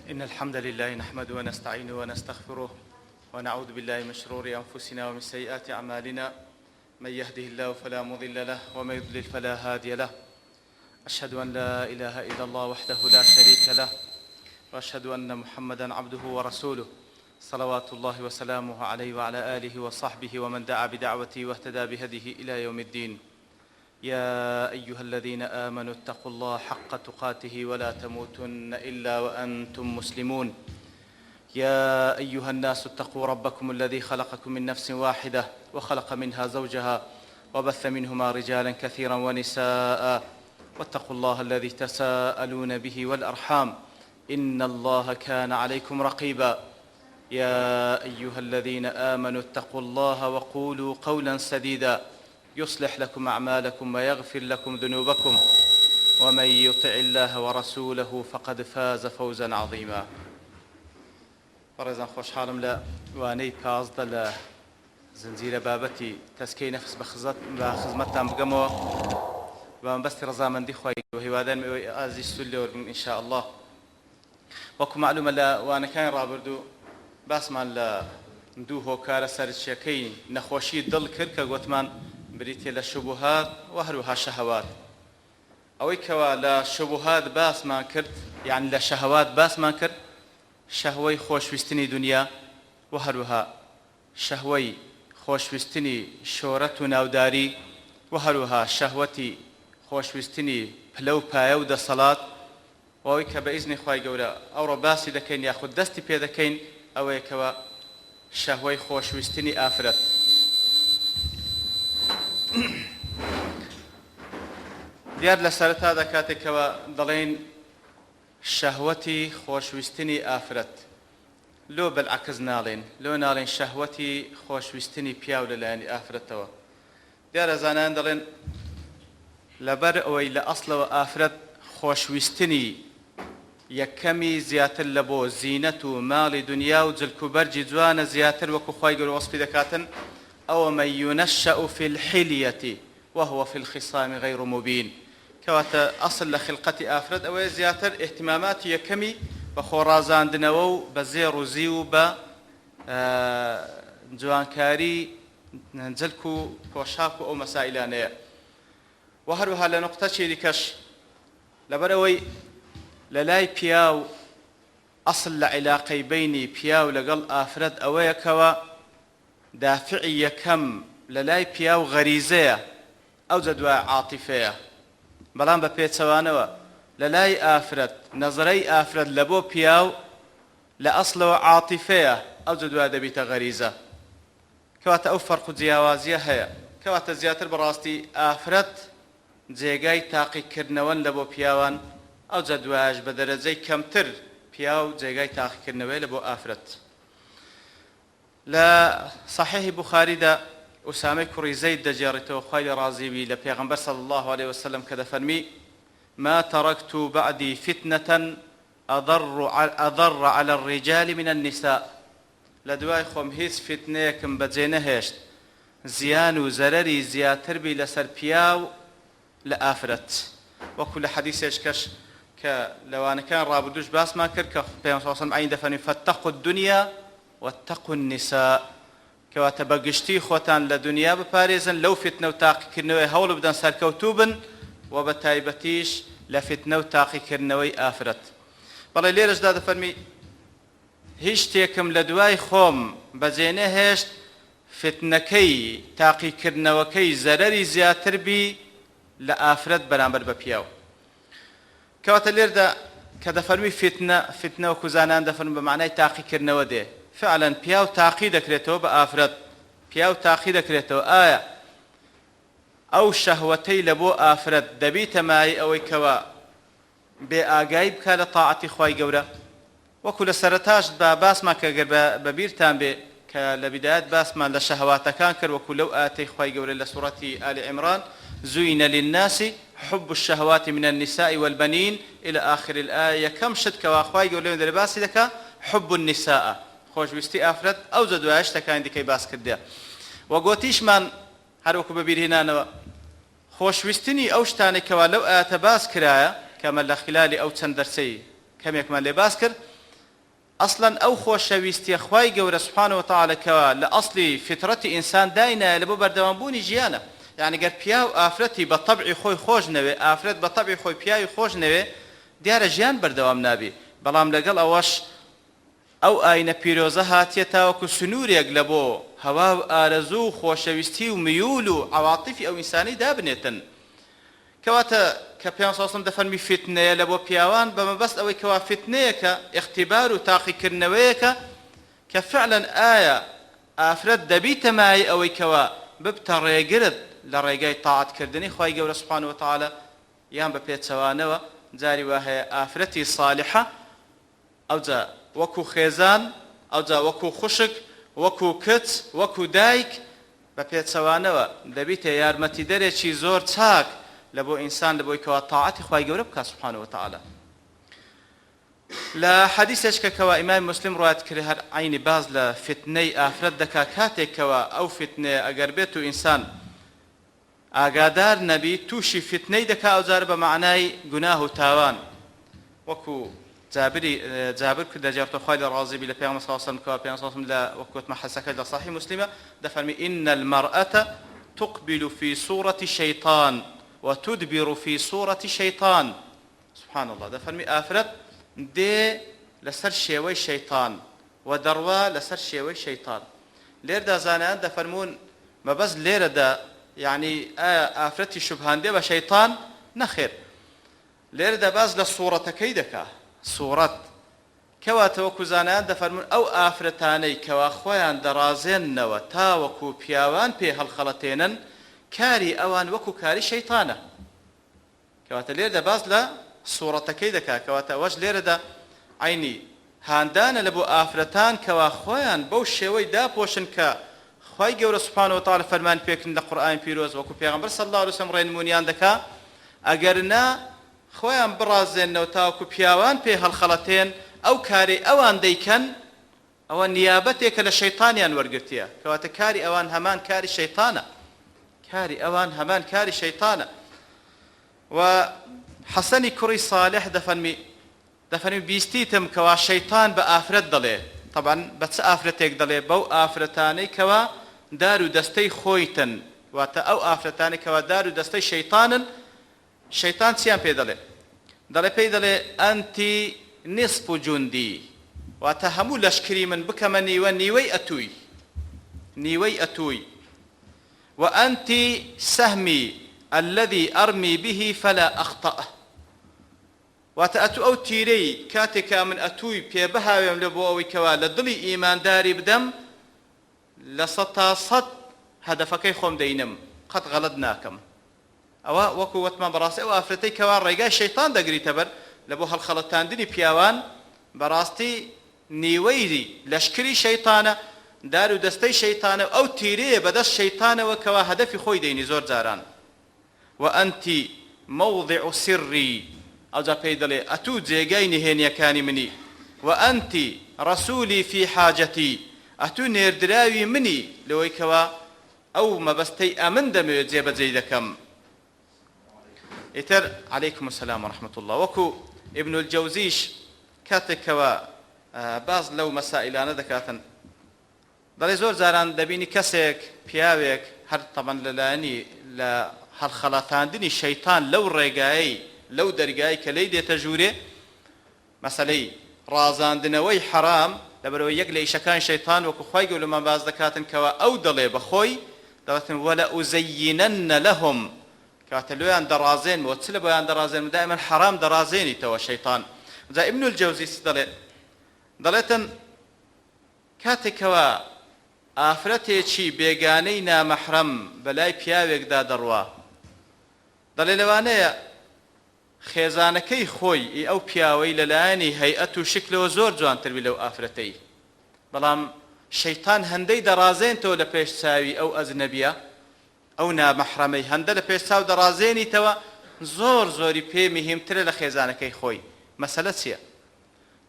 إن الحمد لله نحمده ونستعينه ونستغفره ونعوذ بالله من شرور أنفسنا ومن سيئات أعمالنا من يهده الله فلا مضل له ومن يضلل فلا هادي له أشهد أن لا إله إلا الله وحده لا شريك له وأشهد أن محمدا عبده ورسوله صلوات الله وسلامه عليه وعلى آله وصحبه ومن دعا بدعوته واهتدى بهديه إلى يوم الدين. يا أيها الذين آمنوا اتقوا الله حق تقاته ولا تموتن إلا وأنتم مسلمون. يا أيها الناس اتقوا ربكم الذي خلقكم من نفس واحدة وخلق منها زوجها وبث منهما رجالا كثيرا ونساء واتقوا الله الذي تساءلون به والأرحام إن الله كان عليكم رقيبا. يا أيها الذين آمنوا اتقوا الله وقولوا قولا سديدا يصلح لكم أعمالكم ويغفر لكم ذنوبكم ومن يطع الله ورسوله فقد فاز فوزا عظيما. فرزان خوش حالم لا واني پازدە لە زنجيرە بابەتی تەسکەی نەفس بە خزمەتتان بگەمەوە و مەبەستی ڕەزامەندی خۆی و هیوادارم ئێوەی ئازیز سول لێوەربن ئینشاء الله. وەکو معلومە لە وانەکانی ڕابردوو باسمان لە دوو هۆکارە سەرچیەکەی نەخۆشی دڵ کرد کە گوتمان بریتێ لە شوبهات و هەروەها شەهەوات. ئەوەی کەوا لە شوبهات باسمان کرد یعنی لە شەهەوات باسمان کرد شەهوەی خۆشویستنی دنیا و هەروەها شەهوەی خۆشویستنی شۆرەت و ناوداری و هەروەها شەهوەتی خۆشویستنی پلە و پایە و دەسەڵات و ئەوەی کە بە ئیزنی خوای گەورە ئەوڕۆ باسی دەکەین یاخود دەستی پێ دەکەین ئەوەیە کەوە شەهوەی خۆشویستنی ئافرەت. دیار لە سەرەتادا کاتێکەوە دەڵێن شەهوەتی خۆشویستنی ئافرەت لۆ بەلعەکس ناڵێن لۆ ناڵێن شەهوەتی خۆشویستنی پیاو لەلایەنی ئافرەتەوە. دیارە زانایان دەڵێن لەبەر ئەوەی لە ئەسڵەوە ئافرەت خۆشویستنی یەکەمی زیاتر لە بۆ زینەت و ماڵی دنیا و جلک و بەرجی جوانە زیاتر وەکو خوای گەورە وەسفی دەکاتن ئەوە مەن یونەشەء فی الحیلیەتی وهو في الخصام غير مبین. کەواتە ئەسڵ لە خلقەتی ئافرەت ئەوەیە زیاتر احتیماماتی یەکەمی بە خۆڕازاندنەوە و بە زێڕ و زی و بە جوانکاری جلک و پۆشاک و ئەو مەسائلانەیە. و هەروەها لە نوقتەی دیکەش لەبەرەوەی لە لای پیاو ئەسڵ لە عیلاقەی بینی پیاو لەگەڵ ئافرەت ئەوەیەکەوە دافعی یەکەم لە لای پیاو غەریزەیە ئەوجە دوای عاتیفەیە. بەڵام بە پێچەوانەوە لە لای ئافرەت نەزەرەی ئافرەت لە بۆ پیاو لە ئەسڵەوە عاتیفەیە ئەوجە دوای دەبیتە غەریزە. کەواتە ئەو فەرق و جیاوازیە هەیە. کەواتە زیاتر بەڕاستی ئافرەت جێگای تاقیکردنەوەن لە بۆ پیاوان ئەوجە دوایش بە دەرەجەی کەمتر پیاو جێگای تاقیکردنەوەی لە بۆ ئافرەت. لە صحیحی بوخاریدا ئوسامەی کوڕی زەید دەجێڕێتەوە خوای لێ ڕازی بی لە پێغەمبەر صلی الله عليه وسلم کە دەفەرمی ما تركت بعدي فتنة أضر على الرجال من النساء. لدواي خۆم هیچ فتنەیەکم بەجێ نەهێشت زیان و زەرەری زیاتر بی لەسەر پیاو لە ئافرەت. وەکو لە حەدیثێکەش کە لەوانەکان ڕابردووش باسمان کرد کە پێغەمبەر صلی الله عليه وسلم عین دەفەرمی فاتقوا الدنيا واتقوا النساء. کەواتە بەگشتی خۆتان لە دنیا بپارێزن لەو فتنە و تاقیکردنەوەی هەوڵ بدەن سەرکەوتوو بن و بە تایبەتیش لە فتنە و تاقیکردنەوەی ئافرەت. بەڵێ لێرەشدا دەفەرمی هیچ شتێکم لە دوای خۆم بەجێ نەهێشت فتنەکەی تاقیکردنەوەکەی زەرەری زیاتر بی لە ئافرەت بەرامبەر بە پیاو. کەواتە لێردا کە دەفەرمی فتنە وەکو زانان دەفەرمن بە معنای تاقیکردنەوە دێ. فعلا پیاو تاقی دەکرێتەوە بە ئافرەت. پیاو تاقی دەکرێتەوە ئایا ئەو شەهوەتەی لە بۆ ئافرەت دەبیتە مای ئەوەی کەوە بێ ئاگایی بکات لە تاعەتی خوای گەورە. وەکو لە سەرەتاش باسمان کە گەر بەبیرتان بێ کە لە بیدایەت باسمان لە شەهەواتەکان کرد وەکو لەو ئاتەی خوای گەورە لە سوورەتی ئالی عیمران زوین للناس حب الشهوات من النساء والبنين إلى آخر الآية. كم شت كوا خوای گەورە لێ دەرباسی دەکا حب النساء خۆشویستی ئافرەت ئەو جە دوایە شتەکانی دیکەی باس کردێ. و گۆتیشمان هەروەکو بەبیرهێنانەوە خۆشویستنی ئەو شتانێکەوە لەو ئاەتە باس کرایە کەمە لە خلالی ئەو چەند دەرسەی کەمێکمان لێ باس کرد ئەسڵەن ئەو خۆشەویستیە خوای گەورە سوبحانەوە وتەعالەکەوە لە ئەسڵی فیترەتی ئینسان داینایە لە بۆ بەردەوامبوونی ژیانە. یعنی گەر پیا و ئافرەتی بە تەبعی خۆی خۆش نەوێ، ئافرەت بە تەبعی خۆی پیاوی خۆش نەوێ، دیارە ژیان بەردەوام نابێ. بەڵام لەگەڵ ئەوەش ئەو ئاینە پیرۆزە هاتیە تاوەکو سنوورێک لە بۆ هەوا و ئارەزوو و خۆشەویستی و میول و عەواتیفی ئەو ئینسانی دابنێتن. کەواتە کە پێیان ساسم دەفەرمی فتنەیە لە بۆ پیاوان بە مەبەست ئەوەی کەوا فتنەیەکە، ئیختیبار و تاقیکردنەوەیەکە کە فعلەن ئایا ئافرەت دەبیتە مای ئەوەی کەوا ببتە ڕێگرت لە ڕێگای تاعەتکردنی خوای گەورە سوبحانەوە وتەعالە، یان بە پێچەوانەوە جاری وا هەیە ئافرەتی ساڵحە ئەوجا وەکو خێزان، ئەوجا وەکو خوشک، وەکو کچ، وەکو دایک بە پێچەوانەوە دەبیتە یارمەتیدەرێکی زۆر چاک لە بۆ ئینسان لە بۆی کەوا تاعەتی خوای گەورە بکات سوبحانەوە وتەعالە. لە حەدیثێکە کەوا ئیمام مسلم ڕوایەت کرد هەر عینی باز لە فتنەی ئافرەت دەکا کاتێکەوە ئەو فتنەیە ئەگەر بێت و ئینسان ئاگادار نەبی تووشی فتنەی دەکا ئەوجار بە معنای گوناه و تاوان. وەکو جابر کرد دەجێڕتە خوای لە ڕازی بی لە پێغەمبەر صلی الله علیه و سلم کەوا پێغەمبەر صلی الله علیه و سلم لە وەکووتمە حەدیثەکە لە صحیح مسلمە دەفەرمی إن المرأة تقبل في صورة شيطان وتدبر في صورة شيطان. سبحان الله. دەفەرمی ئافرەت دێ لەسەر شێوەی شەیطان و دەڕوا لەسەر شێوەی شەیطان. لێردا زانایان دەفەرمون مەبەست لێرەدا یعنی ئافرەتی شوبهاندێ بە شەیطان نەخێر، لێرەدا باز لە سوورەتەکەی دەکا. سوورەت کەواتە وەکو زانایان دەفەرمون ئەو ئافرەتانەی کەوا خۆیان دەڕازێننەوە تاوەکو پیاوان پێ هەڵخەڵەتێنن، کاری ئەوان وەکو کاری شەیطانە. کەواتە لێرەدا باز لە سوورەتەکەی دەکا. کەواتە ئەوەش لێرەدا عینی هاندانە لە بۆ ئافرەتان کەوا خۆیان بەو شێوەی داپۆشن کە خوای گەورە سوبحانەوە وتەعالە فەرمان پێکردن لە قورئانی پیرۆز، وەکو پێغەمبەر صلی الله علیه و سلم ڕێنمونیان دەکا ئەگەر نا خۆیان بڕازێننەوە تاوەکو پیاوان پێ هەڵخەڵەتێن، ئەو کاری ئەوان دەیکەن ئەوە نیابەتێکە لە شەیطانیان وەرگرتیە. کەواتە کاری ئەوان هەمان کاری شەیطانە، کاری ئەوان هەمان کاری شەیطانە. و حەسەنی کوڕی ساڵح دەفەرمی بیستیتم کەوا شەیطان بە ئافرەت دەڵێ. طبعا بە چ ئافرەتێک دەڵێ؟ بەو ئافرەتانەی کەوا دار و دەستەی خۆیتن، واتە ئەو ئافرەتانەی کەوا دار و دەستەی شەیطانن. شەیطان چیان پێ دەڵێ؟ پێی دەڵێ ئەنتی نصف جوندی، واتە هەموو لەشکری من بکەمە نیوەی ئەتووی، و ئەنتی سەهمی الذي أرمي به فلا أخطأه. واتە ئەتوو ئەو تیرەی کاتێکا من ئەتووی پێبەهاوێم لە بۆ ئەوەی کەوا لە دڵی ئیمانداری بدەم لە 100% هەدەفەکەی خۆم دەینم، قەت غەڵەت ناکەم. ئەوە وەکو وەتمان بەڕاستی ئەو ئافرەتەی کەوا ڕێگای شەیطان دەگریتە بەر لە بۆ هەڵخەڵەتاندنی پیاوان، بەڕاستی نیوەی لەشکری شەیطانە، دار و دەستەی شەیطانە، ئەو تیرەیە بەدەست شەیطانەوە کەوا هەدەفی خۆی دەینی زۆر جاران. وأنتي موضع سري، ئەوجا پێی دەڵێ ئەتوو جێگای نهێنیەکانی منی، وأنتي رسولي في حاجتي، ئەتوو نێردراوی منی لەوەی کەوا ئەو مەبەستەی ئەمن دەمەوێت جێبەجێ دەکەم. ئیتر عەلەیکم السلام ورحمة الله. وەکو ابن الجەوزیش کاتێکەوە باز لەو مەسائلانە دەکاتن، دەڵێ زۆر جاران دەبینی کەسێک پیاوێک هەر تەبەن لەلایەنی لە هەڵخەڵەتاندنی شەیطان لەو ڕێگایی لەو دەرگای کە لێی دێتە ژوورێ، مەسەلەی ڕازاندنەوەی حەرام لەبەرەوەی یەک لە ئیشەکانی شەیطان وەکو خوای گەورەمان باز دەکاتن کەوا ئەو دەڵێ بەخۆی دەڵێتن وەلەئوزەیینەنە لەهوم، کەواتە لۆیان دەڕازێنمەوە. چ لە بۆیان دەڕازێنمە؟ دائیمەن حەرام دەڕازێنیتەوە شەیطان. جا ئیبن الجەوزی دەڵێتن کاتێکەوە ئافرەتێکی بێگانەی نامەحرەم بەلای پیاوێکدا دەڕوا، دەڵێ لەوانەیە خێزانەکەی خۆی ئەو پیاوەی لەلایەنی هەیئەت و شکلەوە زۆر جوانتر بی لەو ئافرەتەی، بەڵام شەیطان هەندەی دەڕازێنتەوە لە پێش چاوی ئەو ئەجنەبیە، ئەو نامەحرەمەی هەندە لە پێش چاو دەڕازێنیتەوە زۆر زۆری پێ مهمترە لە خێزانەکەی خۆی. مەسەلە چییە؟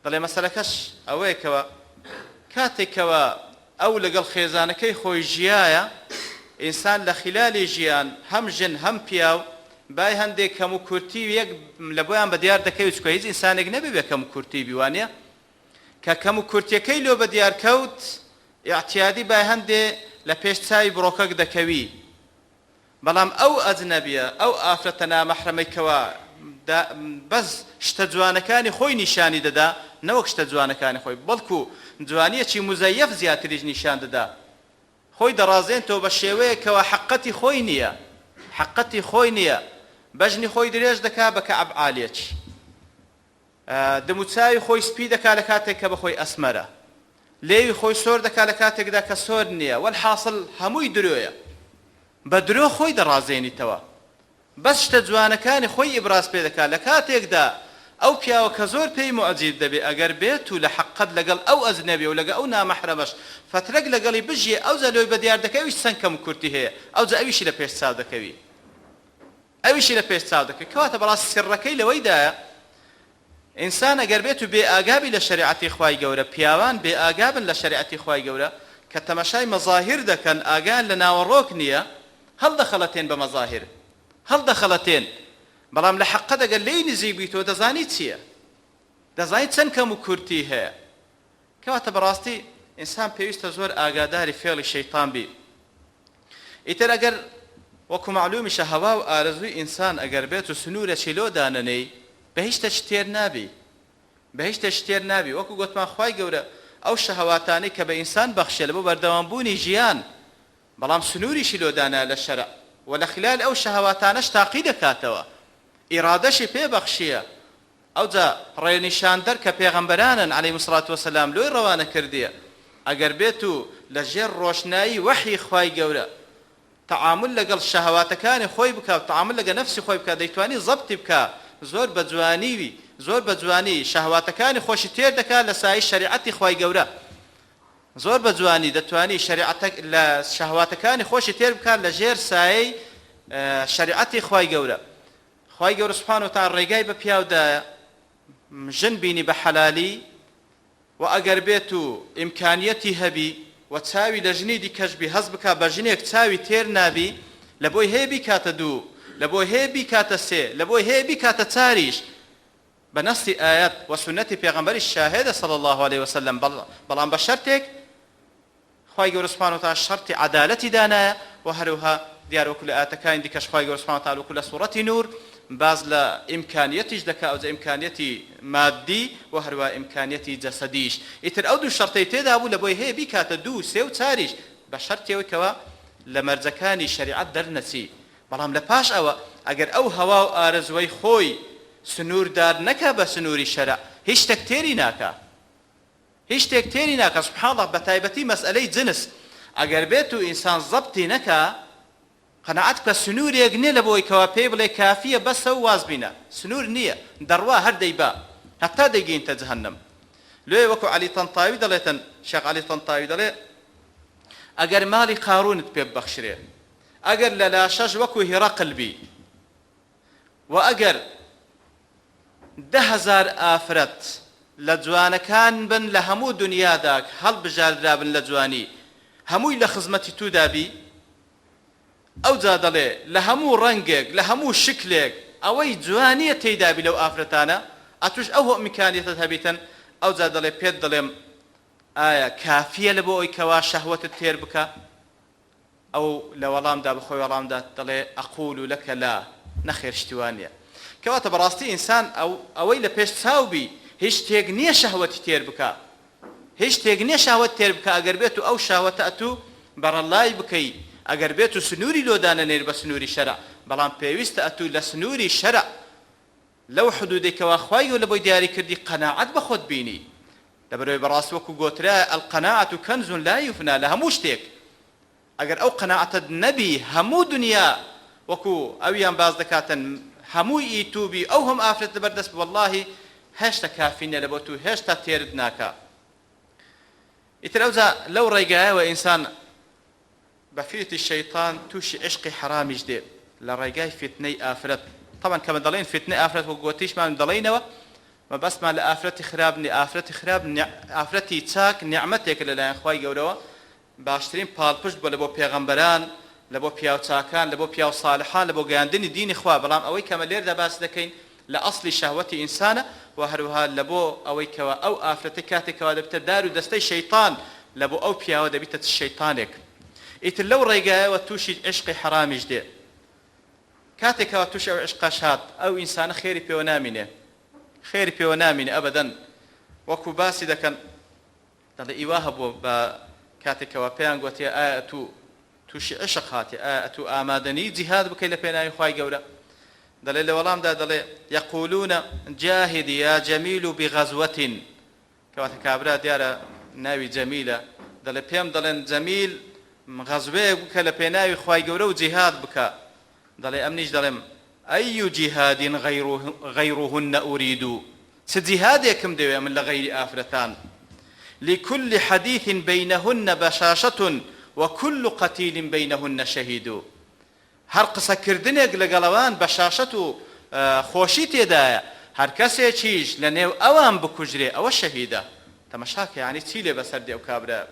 دەڵێ مەسەلەکەش ئەوەیەکەوە کاتێکەوە ئەو لەگەڵ خێزانەکەی خۆی ژیایە، ئینسان لە خلالی ژیان هەم ژن هەم پیاو بای هەندێک کەم و کورتی یەک لە بۆیان بە دیار دەکەوێت چکە هیچ ئینسانێک نەبێ بێ کەم و کورتی بیوانە، کە کەم و کورتیەکەی لۆ بە دیارکەوت ئیعتیادی بای هەندێ لە پێش چاوی بڕۆکەک دەکەوی بەڵام ئەو ئەجنەبیە ئەو ئافرەتە نامەحرەمەیکەوە بەس شتە جوانەکانی خۆی نیشانی دەدا نەوەک شتە جوانەکانی خۆی بەڵکو جوانیەکی مزەیەف زیاتریش نیشان دەدا خۆی دەڕازێنەوە بە شێوەیەکەوە حەقەتی خۆی نییە حەقەتی خۆی نییە بەژنی خۆی درێژ دەکا بە کەعب عالیەکی دموچاوی خۆی سپی دەکا لە کاتێک کە بەخۆی ئەسمەرە لێوی خۆی سۆر دەکا لە کاتێکدا کە سۆر نییە وەلحاصل هەمووی درۆیە بە درۆ خۆی دەڕازێنیتەوە بەس شتە جوانەکانی خۆی ئیبراز پێ دەکا لە کاتێکدا ئەو پیاوە کە زۆر پێی مؤجیب دەبێ ئەگەر بێت و لە حەقەت لەگەڵ ئەو ئەجنەبی و لەگەڵ ئەو نامەحرەمەش فترەك لەگەڵی بژێ ئەوجا لۆی بە دیار دەکەویش چەند کەم کورتی هەیە ئەوجا ئەویشی لە پێش چاو دەکەوی ئەویشی لە پێش چاو دەکەی کەواتە بەڕاستی سڕەکەی لەوەیدایە ئینسان ئەگەر بێت و بێ ئاگابی لە شەریعەتی خوای گەورە پیاوان بێ ئاگابن لە شەریعەتی خوای گەورە کە تەماشای مەظاهر دەکەن ئاگان لە ناوەڕۆک نییە هەڵدەخەڵەتێن بە مەظاهر هەڵدەخەڵەتێن بەڵام لە حەقە دەگەر لێی نزیک بیتەوە دەزانی چییە دەزانی چەند کەم و کورتی هەیە کەواتە بەڕاستی ئینسان پێویستە زۆر ئاگاداری فێڵی شەیطان بی ئیتر ئەگەر وەکو معلومیشە هەوا و ئارەزووی ئینسان ئەگەر بێت و سنوورێکی لۆ دانەنەی بە هیچ شتێک تێر نابی بە هیچ شتێک تێر نابی وەکو گوتمان خوای گەورە ئەو شەهەواتانەی کە بە ئینسان بەخشێ لە بۆ بەردەوامبوونی ژیان بەڵام سنووریشی لۆ دانا لە شەرع و لە خلال ئەو شەهەواتانەش تاقی دەکاتەوە ئیرادەشی پێ بەخشیە ئەوجا ڕێنیشاندەر کە پێغەمبەرانن عەلەیهیمو سڵات وەسەلام لۆی ڕەوانە کردیە ئەگەر بێت و لەژێر ڕۆشنایی وەحی خوای گەورە تعامل لەگەڵ شەهەواتەکانی خۆی بکە و تعامل لەگە نەفسی خۆی بکە دەیتوانی زەبتی بکە زۆر بە جوانیوی زۆر بە جوانی شەهەواتەکانی خۆشی تێر دەکات لە سایەی شەریعەتی خوای گەورە زۆر بە جوانی دەتوانی شەریعەتەک لە شەهەواتەکانی خۆشی تێر بکات لە ژێر سایەی شەریعەتی خوای گەورە خوای گەورە سوبحانەهو وتعالا ڕێگای بە پیاودایە ژن بینی بە حەلالی و ئەگەر بێت و ئیمکانیەتی هەبی و چاوی لە ژنی دیکەش بی هەز بکە بە ژنێک چاوی تێر نابی لە بۆی هەیە بیکاتە دوو لە بۆی هەیە بیکاتە سێ لە بۆی هەیە بیکاتە چاریش بە نەسی ئایەت و سونەتی پێغەمبەری شاهدە صلی الله عليه وسلم بەڵام بە شەرتێک خوای گەورە سوبحانەهو وتعالا شەرتی عەدالەتی دانایە و هەروەها دیار وەکو لە ئاەتەکانی دیکەش خوای گەورە سوبحانەهو وتعالا وەکو لە سوورەتی نور باز لە ئیمکانیەتیش دەکا ئەوجا ئیمکانیەتی مادی و هەروە ئیمکانیەتی جەسەدیش ئیتر ئەو دوو شەرتەی تێدا بوو لە بۆی هەیە بیکاتە دوو سێ و چاریش بە شەرتێوەی کەوە لە مەرجەکانی شەریعەت دەرنەچی بەڵام لە پاش ئەوە ئەگەر ئەو هەوا و ئارەزوەی خۆی سنووردار نەکا بە سنووری شەرع هیچ شتێک تێری ناکا هیچ شتێک تێری ناکە سوبحان الله بە تایبەتی مەسئلەی جنس ئەگەر بێت و ئینسان زەبتی نەکا قەنەعەت بە سنوورێک نییە لە بۆی کەوا پێی بڵێ کافیە بەسە و واز بینە سنوور نییە دەڕوا هەر دەیبا هەتا دەیگەینتە جەهەنەم لێ وەکو عەلی تەنتاوی دەڵێتن شێخ عەلی تەنتاوی دەڵێ ئەگەر ماڵی قارونت پێ ببەخشرێ ئەگەر لە لاشەش وەکو هێڕەقل بی و ئەگەر 10,000 ئافرەت لە جوانەکان بن لە هەموو دنیادا هەڵبژاردرابن لە جوانی هەمووی لە خزمەتی توودا بی ئەوجا دەڵێ لە هەموو ڕەنگێک لە هەموو شکلێک ئەوەی جوانیە تێیدابی لەو ئافرەتانە ئەتوش ئەو ئیمکانیەتت هەبیتن ئەوجا دەڵێ پێت دەڵێم ئایا کافیە لە بۆ ئەوی کەوا شەهوەتت تێر بکە ئەو لە وەڵامدا بخۆی وەڵامدا دەڵێ ئەقول لەکە لا نەخێر شتیوانیە کەواتە بەڕاستی ئینسان ئەوەی لە پێش چاوبی هیچ شتێک نییە شەهوەتی تێر بکە هیچ شتێک نییە شەهوەت تێر بکە ئەگەر بێت و ئەو شەهوەتە ئەتوو بەڕەڵای بکەی ئەگەر بێت و سنووری لۆدانە نێر بە سنووری شەرع بەڵام پێویستە ئەتوو لە سنووری شەرع لەو حدودێکەوە خوای گەورە لە بۆی دیاری کردی قەناعەت بە خۆت بینی لەبەرەوەی بەڕاستی وەکو گوترا ئەلقەناعەت کەنز لا یوفنا لە هەموو شتێک ئەگەر ئەو قەناعەتت نەبی هەموو دنیا وەکو ئەویان باز دەکاتن هەمووی ئیتوبی ئەو هەم ئافرەت لەبەردەست وەڵڵاهی هێشتا کافینە لە بۆ تو هێشتا تێرت ناکا ئیتر ئەوجا لەو ڕێگایەوە ئینسان بەفیرەتی شەیطان تووشی عشقی حرامیش دێ لە ڕێگای فتنەی ئافرەت طبعا کەمە دەڵێن فتنەی ئافرەت وەکو گوتیشمان دەڵێنەوە مەبەستمان لە ئافرەتی خراپ نی ئافرەتی خراپ ئافرەتی چاک نیعمەتێکە لەلایەن خوای گەورەوە باشترین پاڵپشت بۆ لە بۆ پێغەمبەران لە بۆ پیاو چاکان لە بۆ پیاو ساڵحان لە بۆ گەیاندنی دینی خوا بەڵام ئەوەی کەمە لێردا باس دەکەین لە ئەسڵی شەهوەتی ئینسانە و هەروەها لە بۆ ئەوەی کەوا ئەو ئافرەتە کاتێکەوە دەبتە دار و دەستەی شەیطان لە بۆ ئەو پیاوە دەبیتە شەیطانێک ئیتر لەو ڕێگایەوە تووشی عشقی حرامیش دێ کاتێکەوە تووش ئەو عشقاش هات ئەو ئینسانە خێری پێوە نامینێ خێری پێوە نامینێ ئەبەدەن وەکو باسی دەکەن دەڵێ ئیوا هەبوو بە کاتێکەوە پێیان گوتێ ئایا تووشی عشق هاتێ ئایا تو ئامادەنی جیهاد بکەی لە پێناوی خوای گەورە دەڵێ لە وەڵامدا دەڵێ یەقولونە جاهدی یا جەمیل بغەزوەت کەواتە کابرا دیارە ناوی جەمیلە دەڵێ پێم دەڵێن جەمیل غەزوەیەک بکە لە پێناوی خوای گەورە و جیهاد بکە دەڵێ ئەمنیش دەڵێم ئەی جیهاد غەیڕهن ئورید چ جیهادێکم دەوێ من لە غەیری ئافرەتان لكل حديث بينهن بشاشة وكل قتيل بينهن شهيد هر قصة كردنك لقلوان بشاشة خوشي تيدايا هر كسي چيش لنيو اوام بكجري او الشهيدة تمشاك يعني تيلي بسردي او كابرا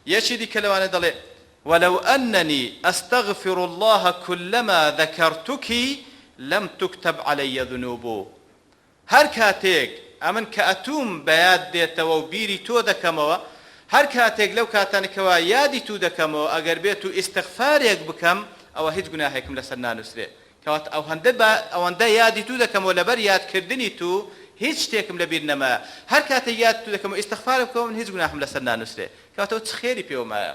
يشي دي كلوان دلي ولو أنني أستغفر الله كلما ذكرتك لم تكتب علي ذنوب هر كاتيك ئەمن کە ئەتوم بەیاد دێتەوە و بیری تۆ دەکەمەوە هەر کاتێک لەو کاتانێکەوە یادی تو دەکەمەوە ئەگەر بێت و ئیستیغفارێک بکەم ئەوە هیچ گوناهێکم لەسەر نانووسرێ کەواتە ئەوەندە یادی تو دەکەمەوە لەبەر یادکردنی تو هیچ شتێکم لەبیر نەمایە هەر کاتێک یاد تو دەکەمەوە ئیستیغفارێک بکەم من هیچ گوناهم لەسەر نانووسرێ کەواتە چ خێری پێوەمایە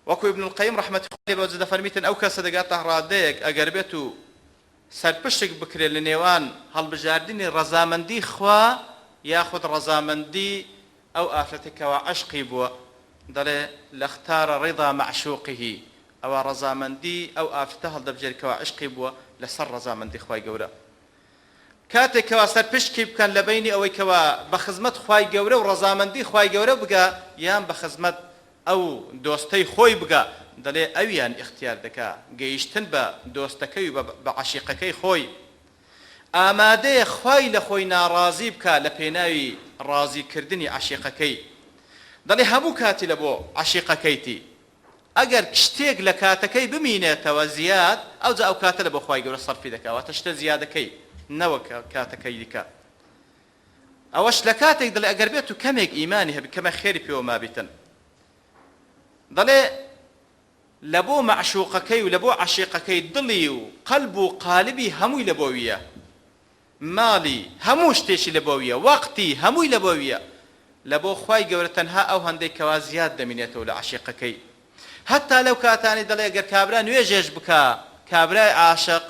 وەکو ابن القیم ڕەحمەتوڵڵاهی عەلەیهی بەوجە دەفەرمیتن ئەو کەسە دەگاتە ڕادەیەک ئەگەر بێت و سەرپشتێک بکرێت لە نێوان هەڵبژاردنی ڕەزامەندی خوا یاخود ڕەزامەندی ئەو ئافرەتێکەوە عەشقی بووە دەڵێ لەختارە ڕیضا مەعشوقیه ئەوە ڕەزامەندی ئەو ئافرەتە هەڵدەبژێریتکەوە عەشقی بووە لەسەر ڕەزامەندی خوای گەورە کاتێکەوە سەرپشتکی بکەن لە بەینی ئەوەی کەوە بە خزمەت خوای گەورە و ڕەزامەندی خوای گەورە بگا یان بە خزمەت ئەو دۆستەی خۆی بگا دەڵێ ئەویان اختیار دەکا گەیشتن بە دۆستەکەی و بە عەشیقەکەی خۆی ئامادەیە خوای لە خۆی ناڕازی بکا لە پێناوی ڕازیکردنی عەشیقەکەی دەڵێ هەموو کاتی لە بۆ عەشیقەکەیتی ئەگەر شتێک لە کاتەکەی بمینێتەوە زیاد ئەوجا ئەو کاتە لە بۆ خوای گەورە سەرفی دەکا واتە شتە زیادەکەی نەوەک کاتەکەی دیکە ئەوەش لە کاتێک دەڵێ ئەگەر بێت و کەمێک ئیمانی هەبی کەمە خێری پێوە مابیتن دەڵێ لە بۆ مەعشوقەکەی و لە بۆ عەشیقەکەی دڵی و قەلب و قالبی هەمووی لە بۆویە ماڵی هەموو شتێکی لە بۆویە وەقتی هەمووی لە بۆویە لە بۆ خوای گەورە تەنها ئەو هەندێک کەوا زیاد دەمینێتەوە لە عەشیقەکەی هەتا لەو کاتانی دەڵێ ئەگەر کابرا نوێژێش بکا کابرای عاشق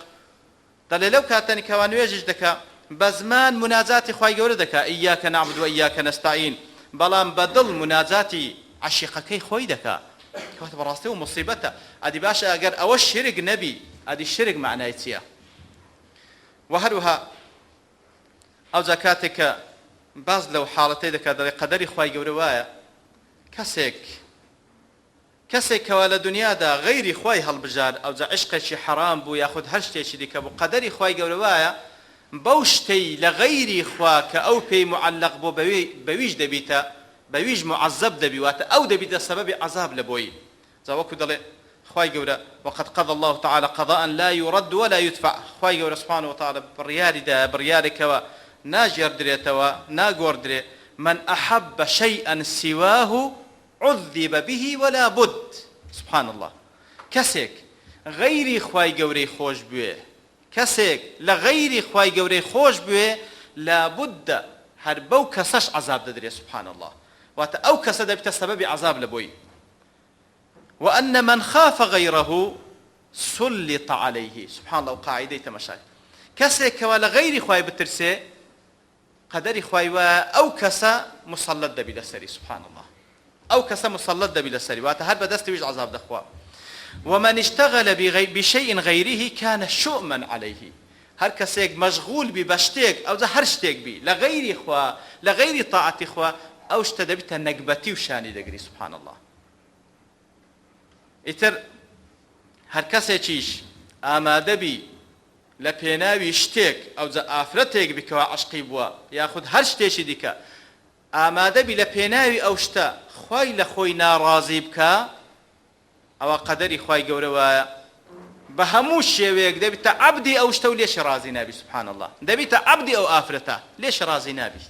دەڵێ لەو کاتانی کەوا نوێژش دەکا بە زمان مناجاتی خوای گەورە دەکا ئیاکە نەعبود و ئیاکە نەستەعین بەڵام بەدڵ مناجاتی عەشیقەکەی خۆی دەکا کەواتە بەڕاستی و مصیبەتە ئەدی باشە ئەگەر ئەوە شرک نەبی ئەدی شرک معنای چییە و هەروەها ئەوجا کاتێک کە باز لەو حاڵەتەی دەکات دەڵێ قەدەری خوای گەورە وایە کەسێک کەوا لە دنیادا غەیری خوای هەڵبژار ئەوجا عشقێکی حەرام بوو یاخود هەر شتێکی دیکە بوو قەدەری خوای گەورە وایە بەو شتەی لە غەیری خوا کە ئەو پێی معەلەق بۆ بەویش دەبیتە بەویش معەزەب دەبی واتە ئەو دەبیتە سەبەبی عەزاب لە بۆی جا وەکو دەڵێ خوای گەورە وقد قضى الله تعالى قضاء لا يرد ولا يدفع خوای گەورە سبحانه وتعالى بڕیاریدا بڕیارێکەوە ناژێردرێتەوە ناگۆڕدرێ من أحب شيئا سواه عذب به ولا بد سبحان الله کەسێک غەیری خوای گەورەی خۆش بوێ کەسێک لە غەیری خوای گەورەی خۆش بوێ لابد هەر بەو کەسەش عەزاب دەدرێت سبحان الله واتە ئەو کەسە دەبێتە سەبەبی عەزاب لە بۆی وأن من خاف غيره سلط عليه سبحان الله قاعدة تمشاك كسك ولا غير خواي بترسي قدر خواي أو كسا مسلط دبي لسري سبحان الله أو كسا مسلط دبي لسري واتهر بدست ويج عذاب دخوا ومن اشتغل بشيء غيره كان شؤما عليه هر كسيك مشغول ببشتيك أو هر شتيك بي لغير خوا لغير طاعة خوا أو اشتدبت نقبتي وشاني دقري سبحان الله ئیتر هەر کەسێکیش ئامادە بی لە پێناوی شتێک ئەوجا ئافرەتێک بکەوە عەشقی بووە یاخود هەر شتێکی دیکە ئامادە بی لە پێناوی ئەو شتە خوای لە خۆی ناڕازی بکە ئەوە قەدەری خوای گەورە وایە بهمو شويك دبيت عبدي أو شتو ليش رازي نبي سبحان الله دبيت عبدي أو آفرته ليش رازي نبي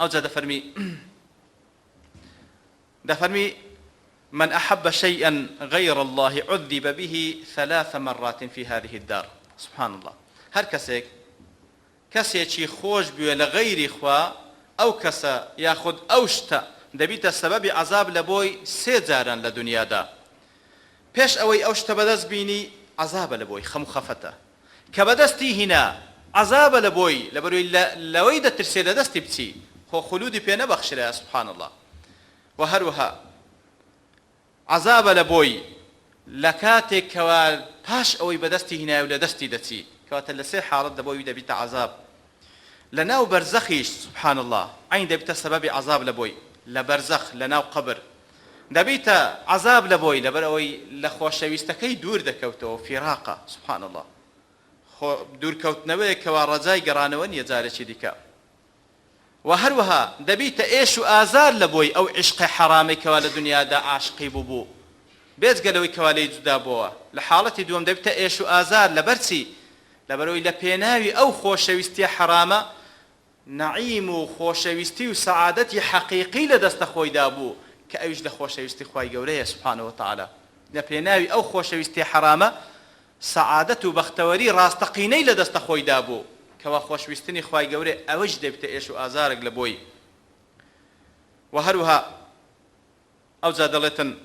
أو زاد فرمي من أحب شيئا غير الله عذب به 3 مرات في هذه الدار سبحان الله هر كسيكي خوش بيو لغيري خوا أو كسا ياخد أوشتا دبيت السبب عذاب لبوي 3 جارا لدنيا دا پیش اوی اوشتا بدست بینی عذاب لبوي خمو خفته كبدستي هنا عذاب لبوي لبروي لوي دترسي لدستي بتي هو خلودي بينا بخشرها سبحان الله وهروها عذاب لبوي لكاتك كوال باش اوي بدستي هنا ولا دستي دتي كوات لسي حالت دبوي دبيت عذاب لناو برزخيش سبحان الله عين دبيت سبب عذاب لبوي لبرزخ لناو قبر دبيت عذاب لبوي لبروي لخوشويستكي دور دكوتو فراقه سبحان الله دور كوتنوي كوا رجاي قرانون يزارشي ديكا وهروها دبيت ايش آزار لبوي او عشق حرامي كوا لدنيا دا عاشقي بوبو بيت قالوي كوا لي جدا بوا لحالتي دوم دبيت ايش آزار لبرسي لبروي لبيناوي او خوشويستي حرامه نعيم وخوشويستي وسعادتي حقيقي لدست خوي دابو كأيش لخوشويستي خوي قوريه سبحانه وتعالى لبيناوي او خوشويستي حرامه سعادت و بختوري راستقيني لدست خوي دابو كوا خوشويستني خوي قوري اوج دبت ايش آزارك لبوي وهروها او زادلتن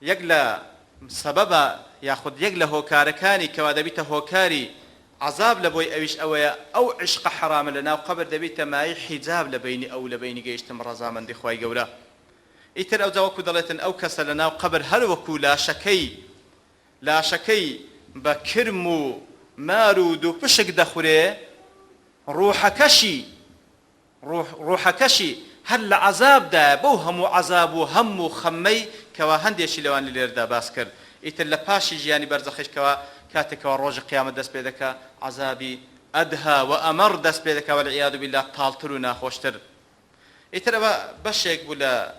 يقلا سببا ياخذ يقلا هوكاركاني كوا دبيت هوكاري عذاب لبوي اويش اويا او عشق حرام لنا وقبر دبيت ماي حجاب لبيني او لبيني جيشت مرزا من دي خوي قورا ايتر او زوكو دلتن او كسل لنا وقبر هل وكو لا شكي بكرمو مارودو بشك دخوري روحكشي هل عذاب دا بوهم عذاب وهم خمي كوا هنديش لوان اللي ردا باسكر ايتر لباشي جياني برزخش كوا كاتك وروج قيامة دس بيدك عذابي أدهى وأمر دس بيدك والعياذ بالله طالترنا خوشتر ايتر بشيك بولا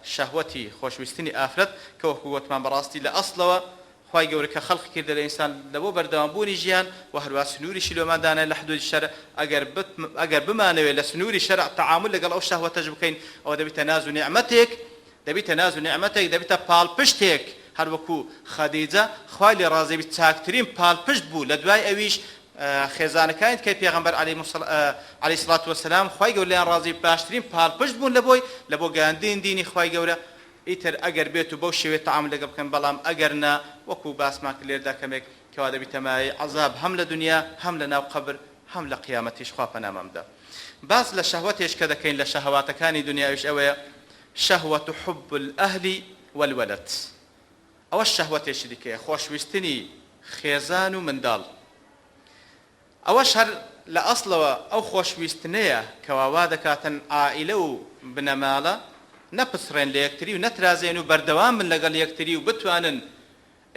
شهوتي خوشويستني آفرت كوكوت ما براستي لأصلوا خواهي قولك خلق كرد الإنسان لبو بردوان بوني جيان وهروا سنوري شلو ما دانا لحدود الشرع أقر بما نوي لسنوري شرع تعامل لقل أو شهوة تجبكين أو دبي تنازو نعمتك دبي تبال بشتك هر وكو خديجة خوالي رازي بتاكترين بال بشت بو لدواي أويش خزانة كانت كي پیغمبر عليه الصلاة والسلام خواهي قول لين رازي باشترين بال بشت بون لبو قاندين ديني خواهي قوله ايتر اگر بيتو بو شوي تعامل لقب كان بلام اگرنا وكو باس ما كلير دا كمك كوادا بتماي عذاب هم لدنيا هم لنا وقبر هم لقيامتش خوابنا ممدا باس لشهوتيش كذا كاين لشهوات كاني دنيا ايش اويا شهوة حب الاهل والولد او الشهوتيش ديكي خوش ويستني خيزان من دال او شهر لاصل او خوش ويستنيه كواوادا كاتن عائله بنماله نپسرين ليكتري ونترازين وبردوام من لقل يكتري وبتوانن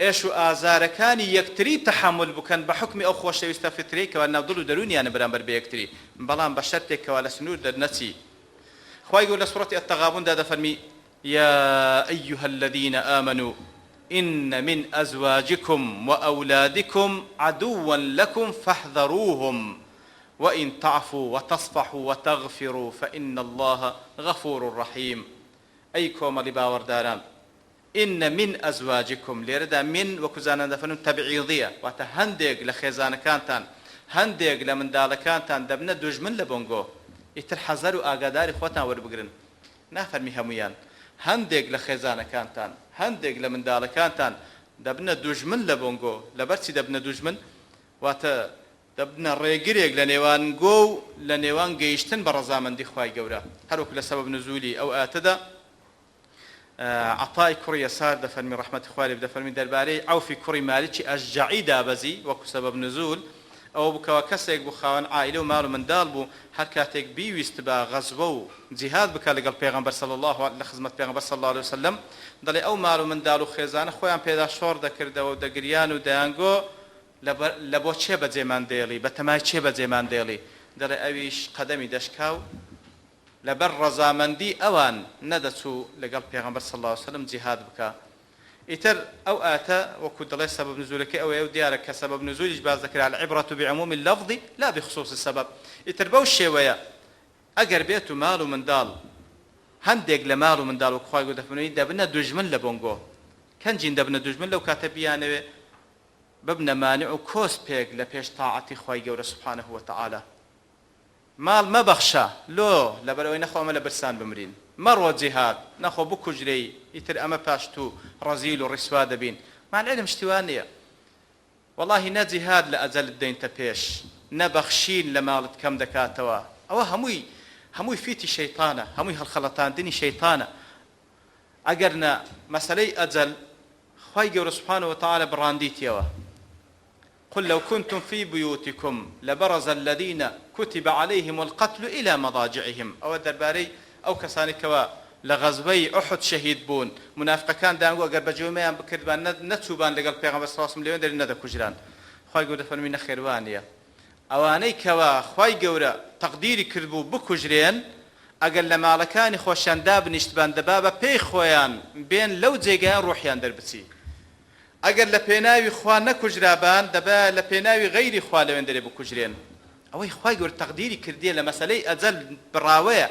ايش آزاركاني يكتري تحمل بكن بحكم او خوش يستفتري كوانا ضلوا دروني انا برامبر بيكتري بلان بشرتك كوالا سنور در نسي خواهي يقول لسورة التغابن دا فرمي يا أيها الذين آمنوا إن من أزواجكم وأولادكم عدوا لكم فاحذروهم وإن تعفوا وتصفحوا وتغفروا فإن الله غفور رحيم أي كوم لباور داران إن من أزواجكم ليردا من وكزانا دفنون تبعيضية وتهندق لخيزان كانتان هندق لمن دال كانتان دبنا دجمن لبونغو يترحزروا آقادار خوتان وربقرن نافرمي هميان هندق لخيزان كانتان هندق لمن دال كانتان دبنا دجمن لبونغو لبرسي دبنا دجمن دبنا ريقريق لنيوان قو لنيوان قيشتن برزامن دي خواي قورا هروك لسبب نزولي أو آتدا عطاء كري يسار دفن من رحمة خوالي بدفن من درباري أو في كري مالك أشجعي دابزي وكو سبب نزول أو بكوا كسيك بخوان عائلة ومالو من دالبو حركاتك بيويستبا غزوو جهاد بكا لقل پیغمبر صلى الله عليه لخزمة پیغمبر صلى الله عليه وسلم دالي أو مالو من دالو خيزان خوان پیدا شور دكرده و دقريان و ديانگو لبو چه بجيمان ديلي بتماي چه بجيمان ديلي دالي أويش قدمي دشكاو لبر رزامندي اوان ندتو لقل پیغمبر صلى الله عليه وسلم جهاد بكا إتر أو آتا وكد الله سبب نزولك أو يوديارك كسبب نزول باز ذكر العبرة بعموم اللفظ لا بخصوص السبب إتر بوشي ويا أجر بيت مال من دال هندق لمال من دال وخواي قد فني دبنا دجمن لبونجو كان جين دبنا دجمن لو كاتب يعني ببنا مانع كوس بيج لبيش طاعتي خواي جور سبحانه وتعالى مال ما بخشى لو لبروي نخو ما لبرسان بمرين مروة جهاد نخو بكو جري يتر أما باشتو رزيل ورسوا دبين مع العلم اشتوانية والله نا جهاد لأزل الدين تبيش نبخشين لمالت كم دكاتوا أو هموي فيتي شيطانة هموي هالخلطان ديني شيطانة أجرنا مسألة أزل خواي جور سبحانه وتعالى برانديتيوا قل لو كنتم في بيوتكم لبرز الذين كتب عليهم القتل إلى مضاجعهم أو الدرباري أو كساني كوا لغزوي أحد شهيد بون منافق كان دانقو أقر بجوميان بكردبان نتوبان لقل بيغمبر صلى الله عليه وسلم ليون داري ندى كجران خواهي قولة فرمينا خيروانيا أواني كوا خواهي قولة تقديري كردبو بكجرين أقل لما لكاني خوشان داب نشتبان دبابا بي خويان بين لو جيغان روحيان دربسي أجر لبيناوي خوان نكجرابان دبا لبيناوي غيري خوان لوين دري بكجرين أوي خواي يقول تقديري كردية لمسألة أزل براوية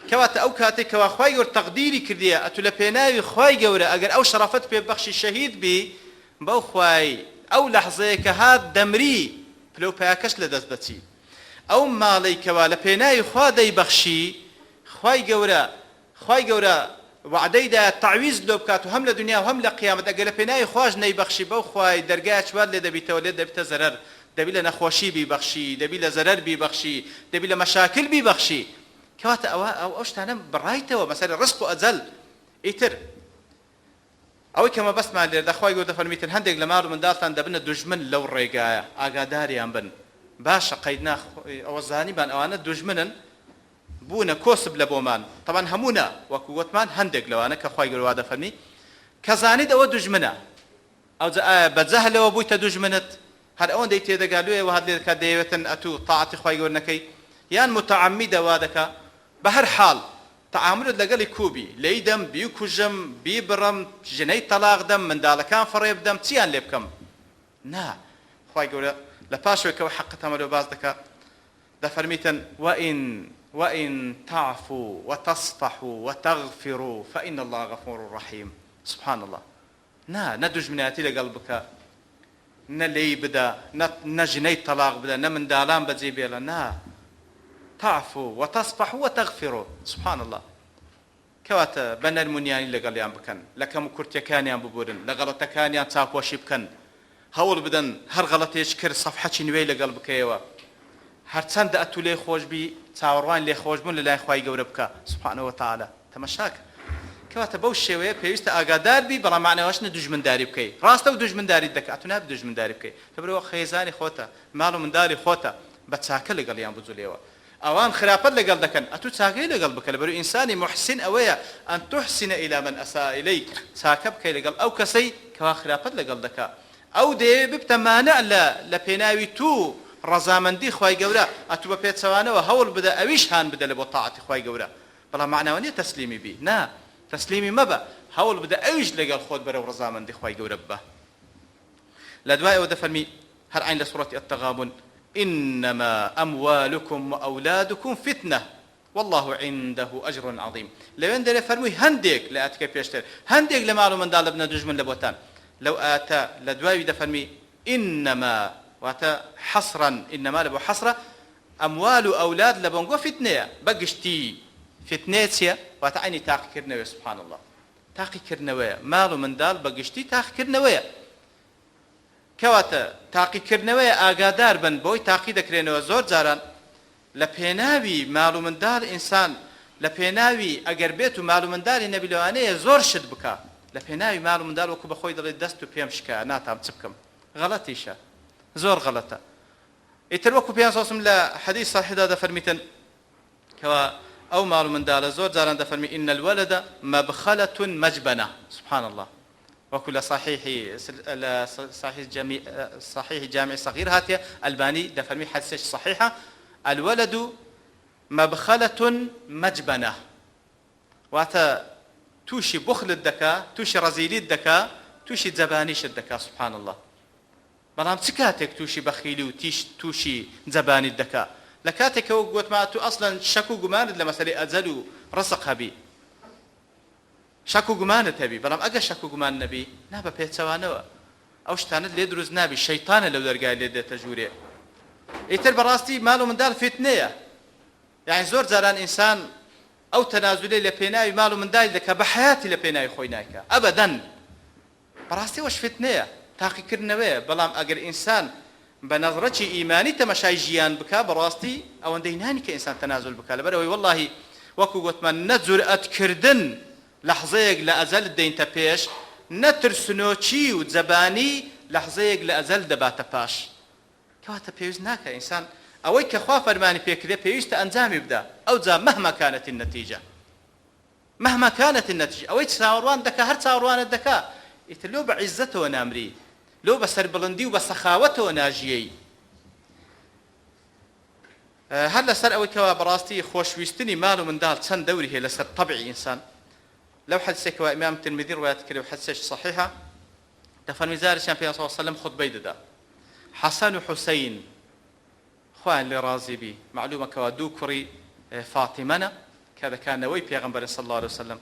كوات أو كاتي كوا خواي يقول تقديري كردية أتو لبيناوي خواي يقول أجر أو شرفت ببخش الشهيد بي بو خواي أو لحظة كهاد دمري بلو باكش لدزبتي أو مالي كوا لبيناوي خوا دي بخشي خواي يقول وعدي دا تعويز لو بكاتو هم لدنيا وهم لقيامة أقل بيناي خواج نيبخشي بو خواي درجات شوال لدبيته ولد دبيته زرر دبيله نخوشي بيبخشي دبيله زرر بيبخشي دبيله مشاكل بيبخشي كوات أو أشتانا برايته ومثلا رزق أزل إتر أو كما بس ما لي دخواي يقول دفرميتن هندق لمارو من دالتان دبنا دجمن لو الرقاية أقاداري أم باشا قيدنا أوزاني بان أوانا دجمنن بونا كوسب لبومان طبعا همونا وكوتمان هندق لو انا كخواي قالوا هذا فني كزانيد او دجمنا او بزهل وبوي تدجمنت هذا اون ديتي دا قالوا وهذا كديوتن اتو طاعتي خواي قلنكي يان متعمده وهذاك بهر حال تعامل لقلي كوبي ليدم بيكوجم بيبرم جني طلاق دم من دالكان فريب دم تيان لبكم نا خواي قالوا لباشو كو حق تمرو بازدك دفرميتن وإن تعفوا وتصفحوا وتغفروا فإن الله غفور رحيم سبحان الله ندج من آتي لقلبك نلي بدا نجني طلاق بدا نمن دالان بزي بيلا تعفوا وتصفحوا وتغفروا سبحان الله كوات بنا المنياني لقل يان بكن لكم كرتي كان يان ببورن لغلط كان يان تاكو شبكن هول بدن هر غلط يشكر صفحة نوي لقلبك يوا هر چند اتو لي خوش بي تاوروان لي خوش بون لله خوای گەورە بکە سبحانه وتعالى تماشاك کەواتە بەو شێوەیە پێویستە ئاگادار بی بەڵام معناوەش نە دوژمنداری بکەی ڕاستە و دوژمنداری دەکە ئەتو نابێت دوژمنداری بکەی لەبەرەوە خێزانی خۆتە ماڵ و منداڵی خۆتە بە چاکە لەگەڵیان بجوولێەوە ئەوان خراپەت لەگەڵ دەکەن ئەتو چاکەی لەگەڵ بکە لەبەرەوە ئینسانی محسن ئەوەیە ئەن تحسن إلى من أساء إليك چاکە بکەی لەگەڵ ئەو کەسەی کەوا خراپەت لەگەڵ دەکا ئەو دەیەوێت ببتە مانع لە پێناوی تو ڕەزامەندی خوای گەورە ئەتو بە پێچەوانەوە هەوڵ بدە ئەویش هان بدە لە بۆ تاعەتی خوای گەورە بەڵام معناوە نییە تەسلیمی بی نا تەسلیمی مەبە هەوڵ بدە ئەویش لەگەڵ خۆت بەرەو ڕەزامەندی خوای گەورە ببە لە دوایەوە دەفەرمی هەر عین لە سوورەتی التغابن إنما أموالكم وأولادكم فتنة والله عنده أجر عظيم لوين دەرێ فەرمووی هەندێک لە ئاتکە پێشتر هەندێک لە ماڵ و منداڵ لەبنە دوژمن لە بۆتان لەو ئاتە لە دوایی دەفەرمی إنما واتا حصرا إنما لبو حصرة أموال وأولاد لبونغو فتنة بقشتي فتنة واتا عيني تاقي كرنوية سبحان الله تاقي كرنوية مال من دال بقشتي تاقي كرنوية كواتا تاقي كرنوية آقادار بن بوي تاقي دكرينوية زور جاران لبيناوي مال من دال إنسان لبيناوي أقر بيتو مال من دال نبي لوانية زور شد بكا لبيناوي مال من دال وكو بخوي دل دستو بيمشكا ناتام تبكم غلطيشا زور غلطة يتروكو بيان صوصم لا حديث صحيح هذا فرميتن كوا أو مال من دال زور زاران فرمي إن الولد مبخلة مجبنة سبحان الله وكل صحيح جامع صغير هاتيا الباني دفرمي حديث صحيحة الولد مبخلة مجبنة واتا توشي بخل الدكا توشي رزيلي الدكا تووشی جەبانیشت دەکا سوبحان الله بەڵام چ کاتێک تووشی بەخیلی و تووشی جەبانیت دەکا لە کاتێکەوە گوتما تو ئەسڵەن شەک و گومانت لە مەسەلەی ئەجەل و ڕزق هەبی شەک و گومانت هەبی بەڵام ئەگەر شەک و گومان نەبی نا بە پێچەوانەوە ئەو شتانت لێ دروست نابی شەیتانە لەو دەرگای لێ دێتە ژوورێ ئیتر بەڕاستی ماڵ و منداڵ فتنەیە یعنی زۆر جاران ئینسان ئەو تەنازولەی لە پێناوی ماڵ و منداڵی دەکا بە حەیاتی لە پێناوی خۆی ناکا ئەبەدەن بەڕاستی وەش فتنەیە تاقیکردنەوەیە بەڵام ئەگەر ئینسان بە نەظرەتی ئیمانی تەمەشای ژیان بکا بەڕاستی ئەوەندەی نانی کە ئینسان تەنازول بکا لەبەرەوەی وەڵڵاهی وەکو گوتمان نە جورئەتکردن لەحزەیەک لە ئەزەل دەینتە پێش نەترسنۆچی و جەبانی لەحزەیەک لە ئەزەل دەباتە پاش کەواتە پێویست ناکە ئینسان ئەوەی کە خوا فەرمانی پێکردێ پێویستە ئەنجامی بدە ئەو جا مهما كانت النتيجة مهما كانت النتيجة ئەوەی چاوەڕوان دەکا هەر چاوەڕوانت دەکا ئیتر لۆ بە عیزەتەوە نامری لۆ بە سەربڵندی و بە سەخاوەتەوە ناژیەی هەر لەسەر ئەوەی کەوا بەڕاستی خۆشویستنی ماڵ و منداڵ چەند دەوری هەیە لەسەر طبعی ئینسان لەو حەدیثێکەوە ئیمام ترمذی ڕوایەت کردێ و حەدیثێکی صحیحە دەفەرمی جارێکیان پێ صلی الله علیه و سلم خوتبەی دەدا حەسەن و حوسەین خوان لێ ڕازی بی معلومە کەوا دوو کوڕی فاتیمەنە کە دەکانەوەی پێغەمبەر صلی الله عليه وسلم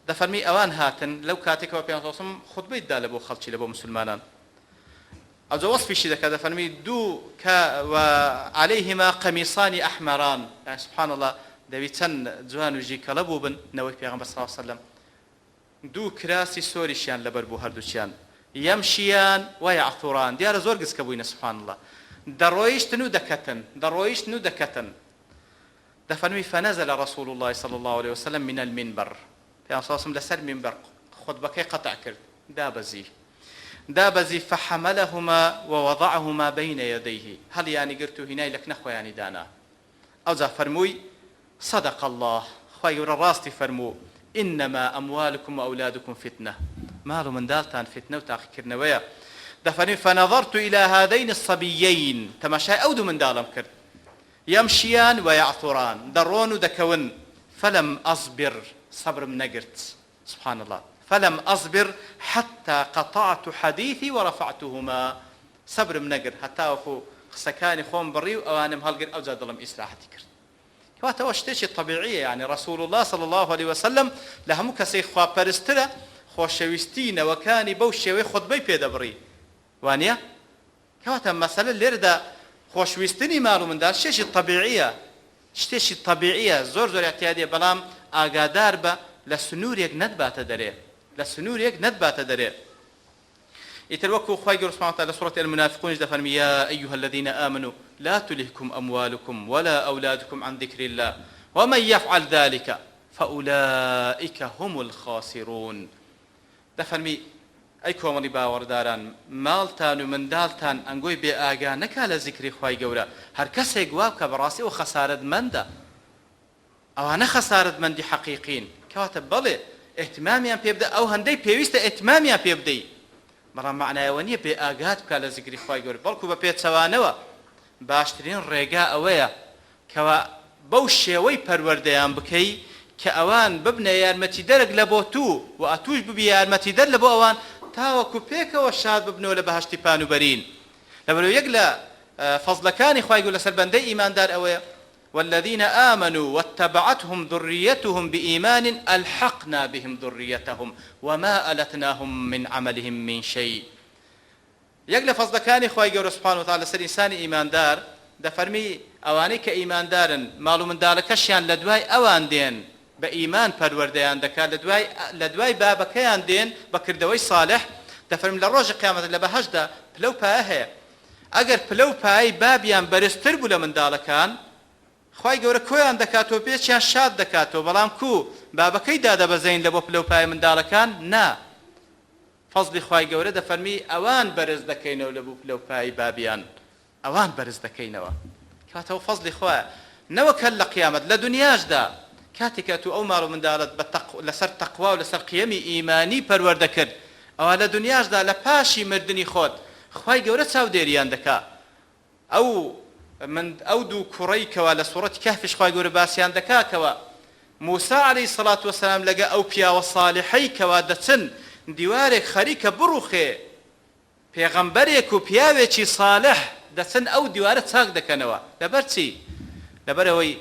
دەفەرمی ئەوان هاتن لەو کاتێکەوە پێ صلی الله عليه وسلم خوتبەی دا لە بۆ خەڵکی لە بۆ مسلمانان ئەوجا وەصفیشی دەکات دەفەرمی دوو کە وعليهما قەمیصان ئەحمەران سبحان الله دەوی چەند جوان و ژیکەڵە بوو بن نەوەی پێغەمبەر صلی الله عليه وسلم دوو کراسی سۆریشیان لەبەر بوو هەردووچیان یەمشیان وەیەعثوران دیارە زۆر گسکە بووینە سبحان الله دەڕۆیشتن و دەکەتن دەفەرمی فنزل رسول الله صلى الله عليه وسلم من المنبر پێغەمبەر صلی الله عليه وسلم لەسەر منبەر خوتبەکەی قەتع کرد دابەزی فحملهما ووضعهما بين يديه هەڵ یانی گرت و هینای لەکنە خۆیانی دانا ئەوجا فەرمووی صدق الله خوای گەورە ڕاستی فەرموو إنما أموالكم وأولادكم فتنة مال من دالتان فتنة وتاقيكرنوية دفني فنظرت إلى هذين الصبيين تماشاي أودو من دالم كرد يمشيان ويعثران درون دكون فلم أصبر صبر من نقرت سبحان الله فلم أصبر حتى قطعت حديثي ورفعتهما صبر من نقر حتى وكو سكاني خوم بري وأنا مهلقر أوزاد لهم إصلاحتي كرد كواتا واشتيشي طبيعية يعني رسول الله صلى الله عليه وسلم لهم كسي خوا برسترة خوشويستين وكاني بوشي خطبي بيدبري وانيا كواتا مسألة ليردا خوشويستني مالو من دار شتيشي طبيعية زور اعتيادية بلام آقادار با لسنوريك ندبات دري يتلوكو خواهي سبحانه وتعالى سورة المنافقون فرمي يا أيها الذين آمنوا لا تلهكم أموالكم ولا أولادكم عن ذكر الله ومن يفعل ذلك فأولئك هم الخاسرون دفرمي أي كومني باورداران مالتان ومن دالتان أنقوي بآقا نكال ذكري خواهي قولا هر كسي قوابك براسي وخسارد من دا أو أنا خسارد من دي حقيقين كواتب بلي اهتماميان بيبدا أو هندي بيويست اهتماميان بيبدي بەڵام معنایەوە نییە بێ ئاگات بکات لە زیکری خوای گەورە بەڵکو بە پێچەوانەوە باشترین ڕێگا ئەوەیە کەوا بەو شێوەی پەروەردەیان بکەی کە ئەوان ببنە یارمەتی دەرێک لە بۆ تو و ئەتوش ببی یارمەتی دەر لە بۆ ئەوان تاوەکو پێکەوە شاد ببنەوە لە بەهەشتی پانوبەرین لەبەرەوە یەک لە فەزڵەکانی خوای گەورە لەسەر بەندەی ئیماندار ئەوەیە والذين آمنوا واتبعتهم ذريتهم بإيمان ألحقنا بهم ذريتهم وما ألتناهم من عملهم من شيء يقل فضل كان إخوة يقول سبحانه وتعالى سر إنسان إيمان دار دفرمي أواني كإيمان دار مالو من دار كشيان لدواي أوان دين بإيمان پرورديان دكا لدواي بابكيان دين بكردوي صالح دفرمي للروج قيامة لبهجدا بلو باهي أجر بلو باي بابيان برستر بولا من دار كان خوای گەورە کۆیان دەکاتەوە پێچیان شاد دەکاتەوە بەڵام کو بابەکەی دادەبەزین لە بۆ پلەپای منداڵەکان نا فەزلی خوای گەورە دەفەرمی ئەوان بەرز دەکەینەوە لە بۆ پلەپای بابیان ئەوان بەرز دەکەینەوە کاتەوە فەزلی خوایە نەوەک لە قیامەت لە دنیاشدا کاتێکە تو ئەو ماڵ و منداڵت لەسەر تەقوا و لەسەر قیەمی ئیمانی پەروەردەکرد ئەوە لە دنیاشدا لە پاشی مردنی خۆت خوای گەورە چاودێریان دەکا من ئەو دوو کوڕەی کەوا لە سوورەتی کەهفش خوای گەورە باسییان دەکا کەوا موسا عەلەیهی سەڵات وەسەلام لەگە ئەو پیاوە ساڵحەی کەوا دەچن دیوارێک خەریکە بڕوخێ پێغەمبەرێک و پیاوێکی ساڵح دەچن ئەو دیوارە چاک دەکەنەوە لەبەر چی؟ لەبەرەوەی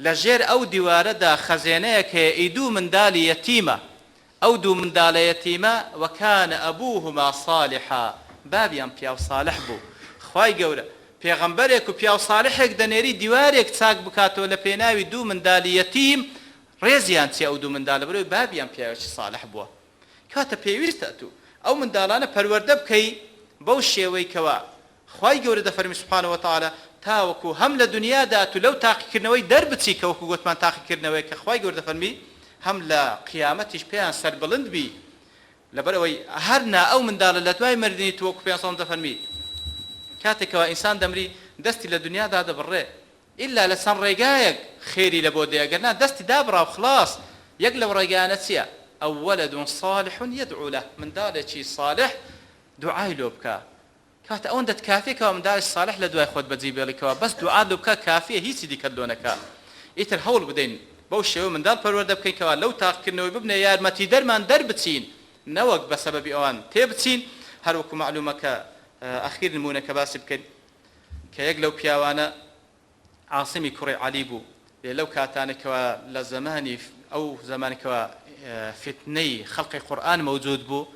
لەژێر ئەو دیوارەدا خەزێنەیەک هەیە ئیدوو منداڵی یەتیمە ئەو دوو منداڵە یەتیمە وەکانە ئەبووهما صالحا بابیان پیاو ساڵح بوو خوای گەورە پێغەمبەرێک و پیاو ساڵحێک دەنێری دیوارێک چاک بکاتەوە لە پێناوی دوو منداڵی یەتیم ڕێزیان چێ ئەو دوو منداڵە بەرەوەی بابیان پیاوێکی ساڵح بووە کاتە پێویستە تو ئەو منداڵانە پەروەردە بکەی بەو شێوەی کەوا خوای گەورە دەفەرمی سوبحانەوە وتەعالە تاوەکو هەم لە دنیادا تو لەو تاقیکردنەوەی دەربچی کە وەکو گوتمان تاقیکردنەوەی کە خوای گەورە دەفەرمی هەم لە قیامەتیش پێیان سەربڵند بی لەبەرەوەی هەرنا ئەو منداڵە لە دوای مردنی تو وەکو پێیان سەڵام دەفەرمی کاتێکەوە ئینسان دەمری دەستی لە دنیادا دەبڕێ ئیلا لە چەند ڕێگایەک خێری لە بۆ دێگەرنا دەستی دابڕا و خلاص یەک لەو ڕێگانە چییە ئەو وەلەد صالح يدعو له منداڵێکی صالح دوعای لۆ بکە کاتە ئەوەندە کافیەکەوە منداڵی صالح لە دوای خۆت بەجێ بێڵێکەوە بەس دوعا لۆ بکە کافیە هیچی دیکەت لۆ نەکا ئیتر هەوڵ بدەین بەو شێوە منداڵ پەروەردە بکەینکەوە لەو تاقیکردنەوەی ببنە یارمەتی دەرمان دەربچین نەوەک بە سەبەبی ئەوان تێبچین هەروەکو معلومەکە ئەخیر نمونەکە باسی بکەین کە یەک لەو پیاوانە عاصمی کوڕی عەلی بوو لەو کاتانێکەوە لە زمانی ئەو زمانێکەوە فتنەی خەڵقی قورئان مەوجود بوو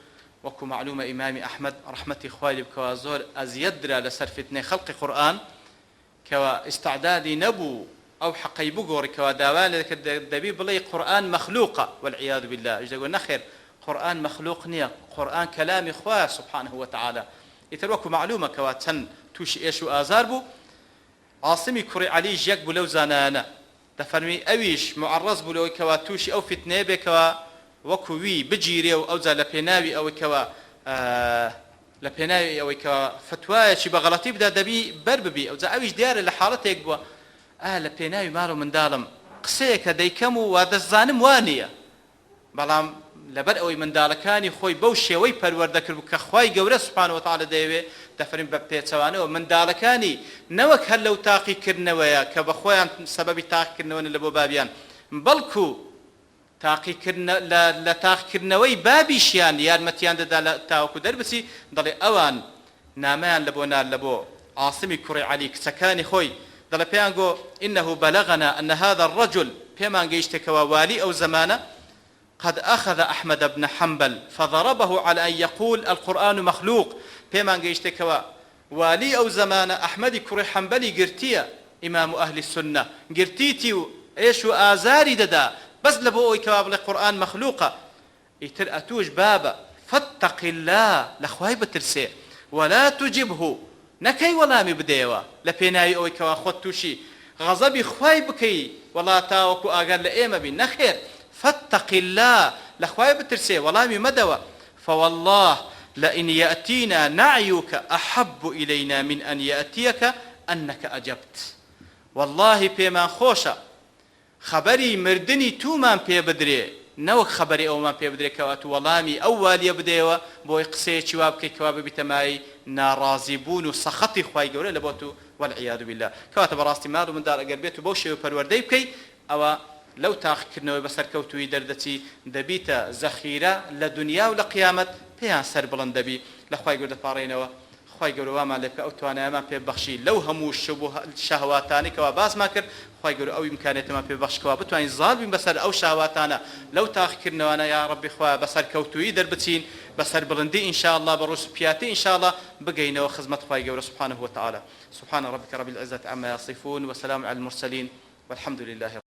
وەکو معلومە ئیمامی ئەحمەد ڕەحمەتی خوای لێ بکەوە زۆر ئەزیەت درا لەسەر فتنەی خەڵقی قورئان کەوە ئیستعدادی نەبوو ئەو حەقەی بگۆڕیکەوە داوا لەکرد دەبی بڵێ قورئان مەخلووقە والعیاذ بالله ئەجدەگوە نەخێر قورئان مەخلووق نییە قورئان کەلامی خوایە سوبحانه وتعالى ئیتر وەکو معلومەکەوە چەند تووشی ئێش و ئازار بوو عاصمی کوڕی عەلی یەک بوو لەو زانانە دەفەرمی ئەویش معڕەز بوو لەوەی کەوا تووشی ئەو فتنەیە بێکەوە وەکو وی بگیرێ و ئەوجا لە پێناوی ئەوەی کەوە لە پێناوی ئەوەی کە فتوایەکی بە غەڵەتی بدا دەبی بەر ببی ئەوجا ئەویش دیارە لە حاڵەتێک بووە لە پێناوی ماڵ و منداڵم قسەیەکە دەیکەم و وا دەستزانم وانییە بەڵام لەبەر ئەوەی منداڵەکانی خۆی بەو شێوەی پەروەردەکرد کە خوای گەورە سوبحانەوە وتعالە دەیەوێ دەفەرمین بە پێچەوانەوە منداڵەکانی نەوەک هەر لەو تاقیکردنەوەیە کە بە خۆیان سەبەبی تاقیکردنەوە لە بۆ بابیان بەڵکو لە تاقیکردنەوەی بابیشیان یارمەتیان دەدا لە تاوەکو دەربچی دەڵێ ئەوان نامەیان لە بۆ نار لە بۆ عاصمی کوڕی عەلی کچەکانی خۆی دەڵێ پێیان گۆ إنه بلغنا أن هذا الرجل پێمان گەیشتێکەوە والی ئەو زمانە قد أخذ أحمد بن حنبل فضربه على أن يقول القرآن مخلوق بيمان جيشتكوا والي أو زمان أحمد كري حنبلي قرتيا إمام أهل السنة قرتيتي إيش آزاري ددا بس لبوي كواب القرآن مخلوقة يتر أتوج بابا فاتق الله لخواي بترسي ولا تجبه نكي ولا مبديوا لبيناي أوي كوا خدتوشي غضبي خواي بكي ولا تاوكو أقل لإيما بي نخير فاتق الله لخواي بترسي ولا مدوى فوالله لئن يأتينا نعيك أحب إلينا من أن يأتيك أنك أجبت والله بيمان خوشا خبري مردني تومان بي بدري نوك خبري أو من بي بدري كوات والله أول يبديوا بوي قسي شواب كي كواب بتماي نارازبون وسخطي خواي قولي لبوتو والعياذ بالله كوات براستي مارو من دار قلبيتو بوشي وپروردي بكي أو لو تاقیکردنەوەی بەسەر کەوتووی دەردەچی دەبیتە زەخیرە لە دنیا و لە قیامەت پێیان سەر بڵند دەبی لە خوای گەورە دەپاڕێنەوە خوای گەورە وامان لێ بکە ئەو توانایەمان پێبەخشی لەو هەموو شەهواتانەی کەوا باسمان کرد خوای گەورە ئەو ئیمکانیەتمان پێبەخشکەوە بتوانین زاڵ بین بەسەر ئەو شەهواتانە لەو تاقیکردنەوەانە یا ڕەبی خوا بەسەر کەوتووی دەربچین بەسەر بڵندی ئینشاءالله بە ڕۆژ پیاتی ئینشاءالله بگەینەوە خزمەت خوای گەورە سبحانه وتعالى سبحان ربك رب العزة عما يصفون وسلام على المرسلين والحمد لله